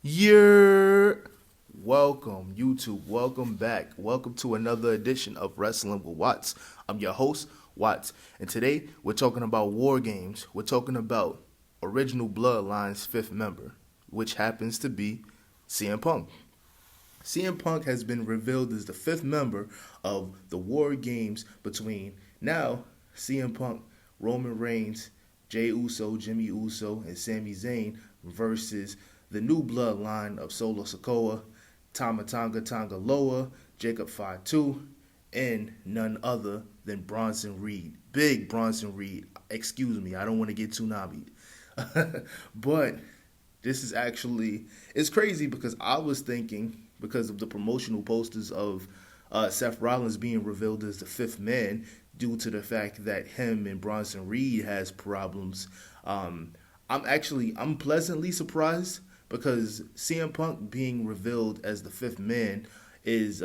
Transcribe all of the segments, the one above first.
You're welcome, YouTube. Welcome back. Welcome to another edition of Wrestling with Watts. I'm your host, Watts, and today we're talking about War Games. We're talking about original Bloodline's fifth member, which happens to be CM Punk. CM Punk has been revealed as the fifth member of the War Games between now CM Punk, Roman Reigns, Jey Uso, Jimmy Uso, and Sami Zayn versus the new bloodline of Solo Sikoa, Tama Tonga Loa, Jacob Fatu, and none other than Bronson Reed. Big Bronson Reed. Excuse me, I don't want to get too knobbied. But this is actually, it's crazy because I was thinking, because of the promotional posters of Seth Rollins being revealed as the fifth man, due to the fact that him and Bronson Reed has problems. I'm pleasantly surprised because CM Punk being revealed as the fifth man is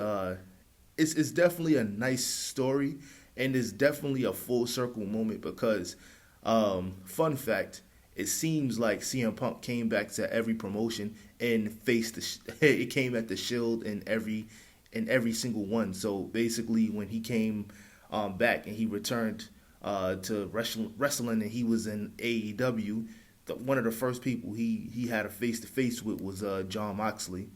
it's definitely a nice story, and it's definitely a full circle moment because fun fact, it seems like CM Punk came back to every promotion and faced it came at the Shield in every single one. So basically, when he came back and he returned to wrestling, and he was in AEW, one of the first people he had a face to face with was John Moxley,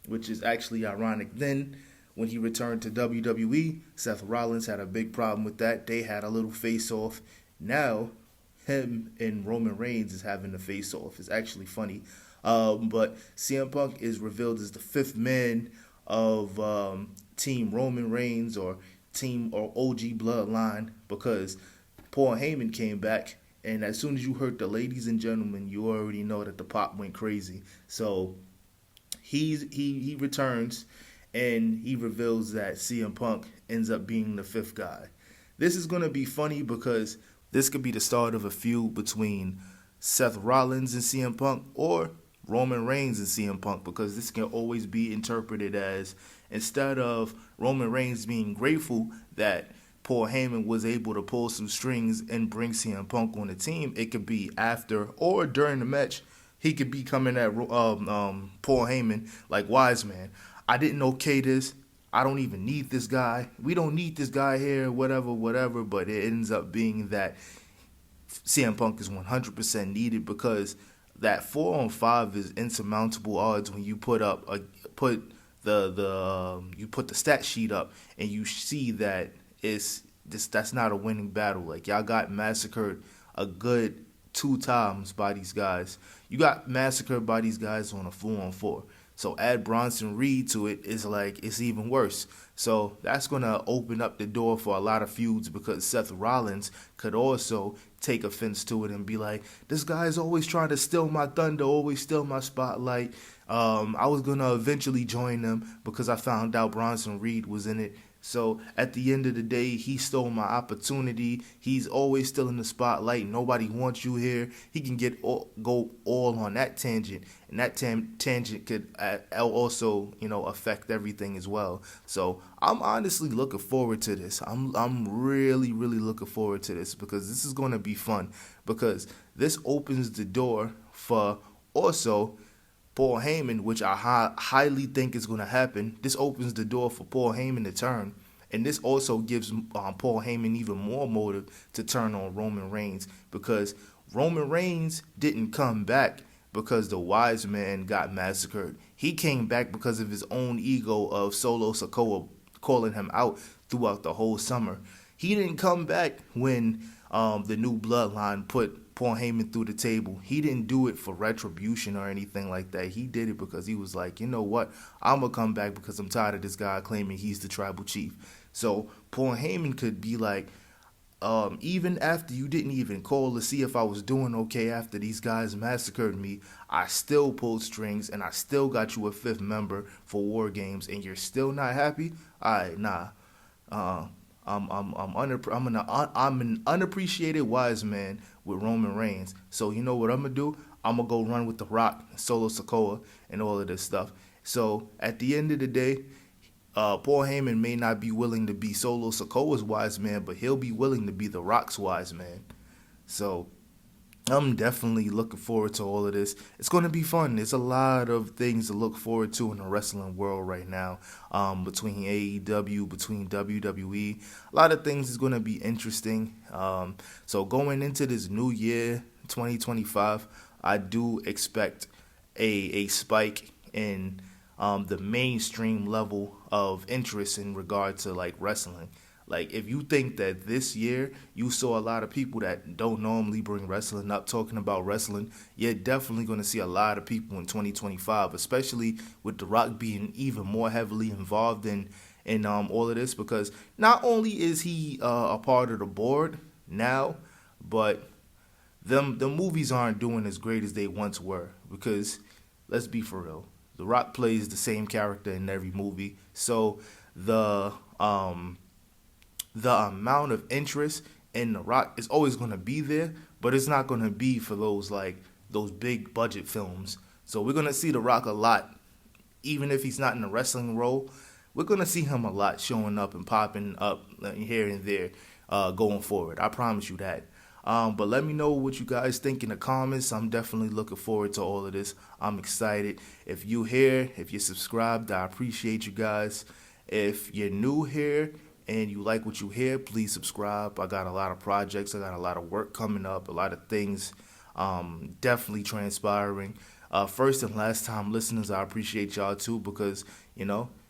which is actually ironic. Then when he returned to WWE, Seth Rollins had a big problem with that. They had a little face off. Now him and Roman Reigns is having a face off. It's actually funny. But CM Punk is revealed as the fifth man of Team Roman Reigns or Team or OG Bloodline because Paul Heyman came back, and as soon as you heard the ladies and gentlemen, you already know that the pop went crazy. So he returns, and he reveals that CM Punk ends up being the fifth guy. This is gonna be funny because this could be the start of a feud between Seth Rollins and CM Punk, or Roman Reigns and CM Punk, because this can always be interpreted as, instead of Roman Reigns being grateful that Paul Heyman was able to pull some strings and bring CM Punk on the team, it could be after or during the match. He could be coming at Paul Heyman like, wise man, I didn't okay this. I don't even need this guy. We don't need this guy here, whatever. But it ends up being that CM Punk is 100% needed because that 4-on-5 is insurmountable odds when you put the stat sheet up and you see that that's not a winning battle. Like, y'all got massacred a good 2 times by these guys. You got massacred by these guys on a 4-on-4. So add Bronson Reed to it, is like, it's even worse. So that's going to open up the door for a lot of feuds because Seth Rollins could also take offense to it and be like, this guy's always trying to steal my thunder, always steal my spotlight. I was going to eventually join them because I found out Bronson Reed was in it. So at the end of the day, he stole my opportunity. He's always still in the spotlight. Nobody wants you here. He can go all on that tangent, and that tangent could also, affect everything as well. So I'm honestly looking forward to this. I'm really looking forward to this because this is going to be fun because this opens the door for also Paul Heyman, which I highly think is going to happen. This opens the door for Paul Heyman to turn. And this also gives Paul Heyman even more motive to turn on Roman Reigns because Roman Reigns didn't come back because the wise man got massacred. He came back because of his own ego of Solo Sikoa calling him out throughout the whole summer. He didn't come back when the new bloodline put Paul Heyman through the table. He didn't do it for retribution or anything like that. He did it because he was like, you know what? I'm going to come back because I'm tired of this guy claiming he's the tribal chief. So Paul Heyman could be like, even after you didn't even call to see if I was doing okay after these guys massacred me, I still pulled strings and I still got you a fifth member for War Games, and you're still not happy? Alright, nah. I'm an unappreciated wise man with Roman Reigns. So you know what I'm gonna do? I'm gonna go run with The Rock, Solo Sikoa, and all of this stuff. So at the end of the day, Paul Heyman may not be willing to be Solo Sikoa's wise man, but he'll be willing to be The Rock's wise man. So I'm definitely looking forward to all of this. It's going to be fun. There's a lot of things to look forward to in the wrestling world right now. Between AEW, between WWE, a lot of things is going to be interesting. So going into this new year, 2025, I do expect a spike in the mainstream level of interest in regard to like wrestling. Like if you think that this year you saw a lot of people that don't normally bring wrestling up talking about wrestling, you're definitely going to see a lot of people in 2025, especially with The Rock being even more heavily involved in all of this because not only is he a part of the board now, but the movies aren't doing as great as they once were because let's be for real. The Rock plays the same character in every movie. So the um the amount of interest in The Rock is always going to be there, but it's not going to be for those big budget films. So we're going to see The Rock a lot, even if he's not in a wrestling role. We're going to see him a lot showing up and popping up here and there going forward. I promise you that. But let me know what you guys think in the comments. I'm definitely looking forward to all of this. I'm excited. If you here, if you're subscribed, I appreciate you guys. If you're new here and you like what you hear, please subscribe. I got a lot of projects. I got a lot of work coming up, a lot of things definitely transpiring. First and last time listeners, I appreciate y'all too because,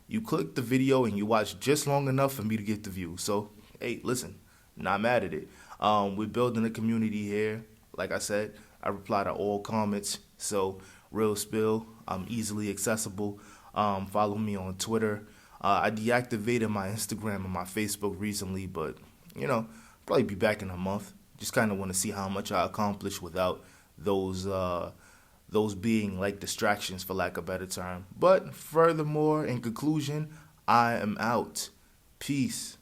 you clicked the video and you watched just long enough for me to get the view. So, hey, listen, not mad at it. We're building a community here. Like I said, I reply to all comments. So, real spill, I'm easily accessible. Follow me on Twitter. I deactivated my Instagram and my Facebook recently, but probably be back in a month. Just kind of want to see how much I accomplish without those being like distractions, for lack of a better term. But furthermore, in conclusion, I am out. Peace.